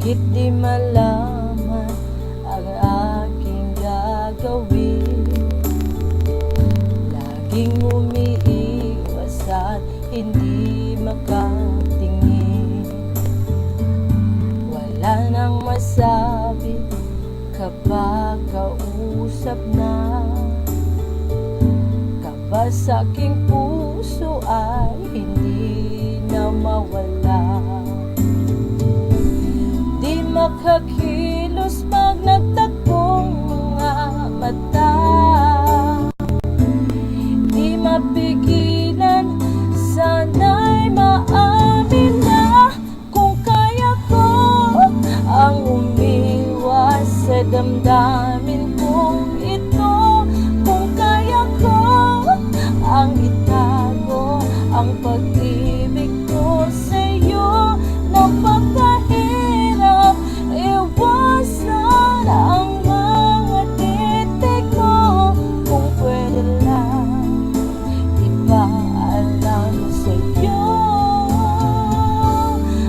Bakit di malaman ang aking gagawin? Laging umiiwas at hindi makatingin. Wala nang masabi kapag kausap na. Kaba sa aking puso ay hindi na mawala. Di makakilos pag nagtagpong mga mata. Di mapigilan, sana'y maamin na. Kung kaya ko ang umiwas sa damdamin kong ito. Kung kaya ko ang itago ang pag-ibig ko sa'yo. Napakahirap iwasan ang mga titik mo. Kung pwede lang ipaalam sa'yo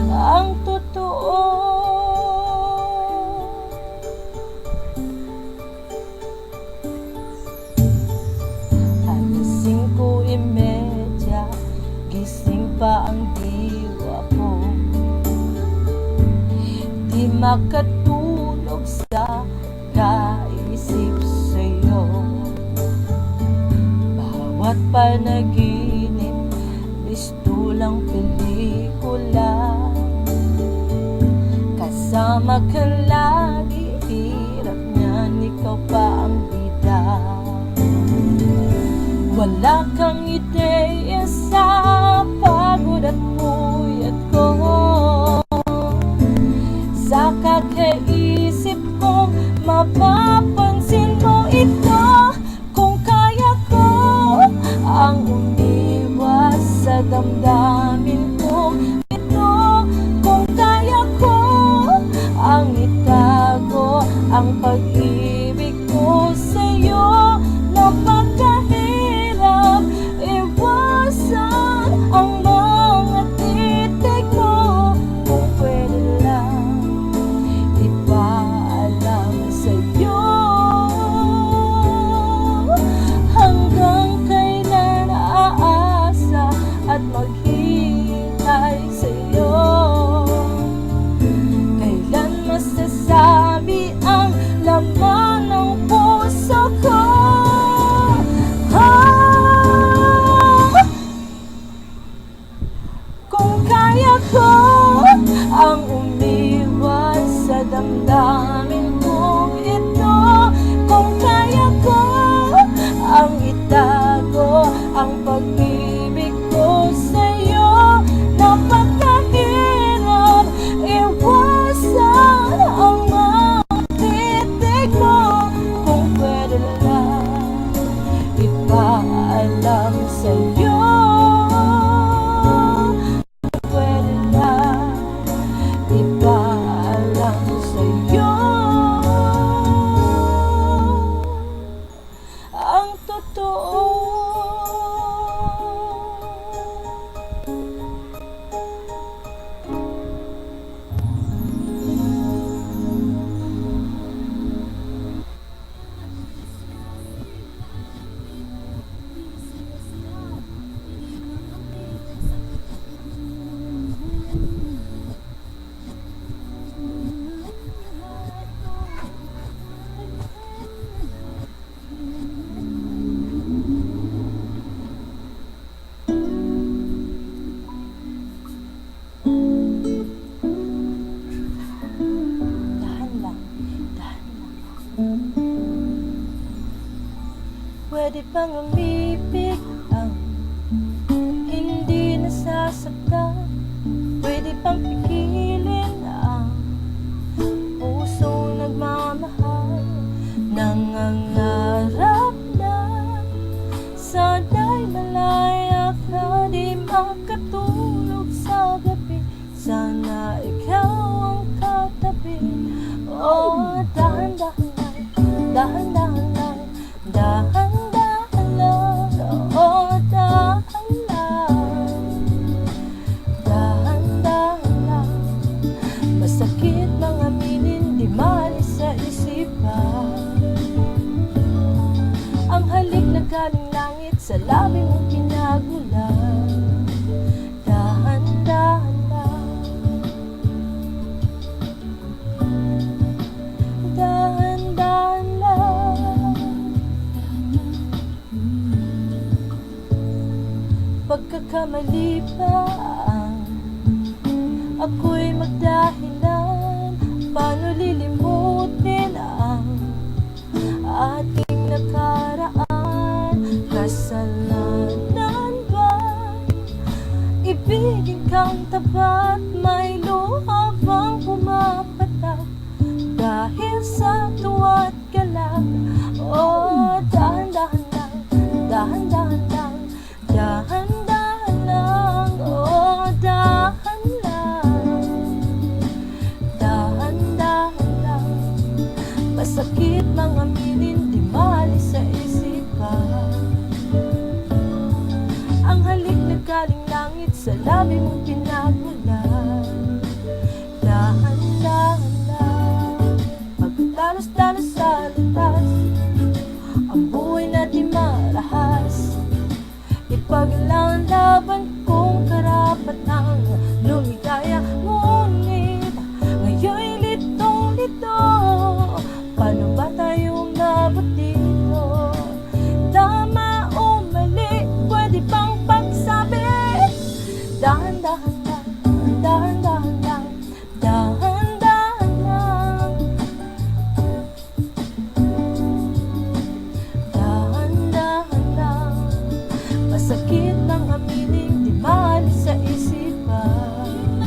ang totoo. Alas 5:30, gising pa ang diwa ko. Di makatulog sa kaisip sa'yo. Bawat panaginip, listulang pelikula. Kasama ka lagi, hirap niyan, ikaw pa ang bida. Wala kang ideya sa pagod at puyat ko. Sa kakaisip kong mapapansin mo ito. Kung kaya ko ang umiwas sa damdamin kong ito. Kung kaya ko ang itago ang pag-ibig ko sa'yo. Napakahirap iwasan ang mga titik mo. Kung pwede lang ipaalam sa'yo hanggang kailan aasa at maghintay sa'yo. Kailan masasabi ang laman ng puso ko? Kung kaya ko ang umiwas sa damdamin kong ito. Kung kaya ko ang itago ang pag-ibig ko sa'yo. Napakahirap iwasan ang mga titik mo. Kung pwede lang ipaalam sa'yo. Pwede lang ipaalam sa'yo ang totoo. Dahan lang, dahan lang. Pwede bang umibig ang hindi nasasaktan? Pwede bang pigilin ang puso nagmamahal? Nangangarap na sana'y malaya ka, di makatulog sa gabi. Sana ikaw ang katabi. Oh, dahan-dahan lang, dahan-dahan lang, dahan-dahan lang. Oh, dahan lang, dahan-dahan lang. Masakit mga nagkamali pa ako'y magdahilan. Paano lilimutin ang ating nakaraan? Kasalanan ba ibigin kang tapat? May luha bang pumapatak dahil sa tuwa't galak? Oh, dahan-dahan lang, dahan-dahan lang, dahan-dahan lang, oh, dahan lang, dahan-dahan lang. Masakit mang aminin, di maalis sa isipan ang halik na galing langit sa labi mong pinagmulan. Dahan-dahan lang, pagdalos-dalos sa litas, ang buhay natin marahas. Ipaglang laban kong karapatang lumigaya, ngunit ngayon'y litong-lito. Paano ba tayong nabot dito? Tama o mali, pwede bang pagsabi? Dahan-dahan lang, dahan-dahan lang, dahan-dahan lang, dahan-dahan lang. Masakit ng aminin, di maalis sa isipan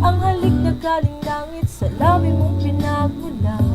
ang halik na galing langit sa labi mong pinagmulan.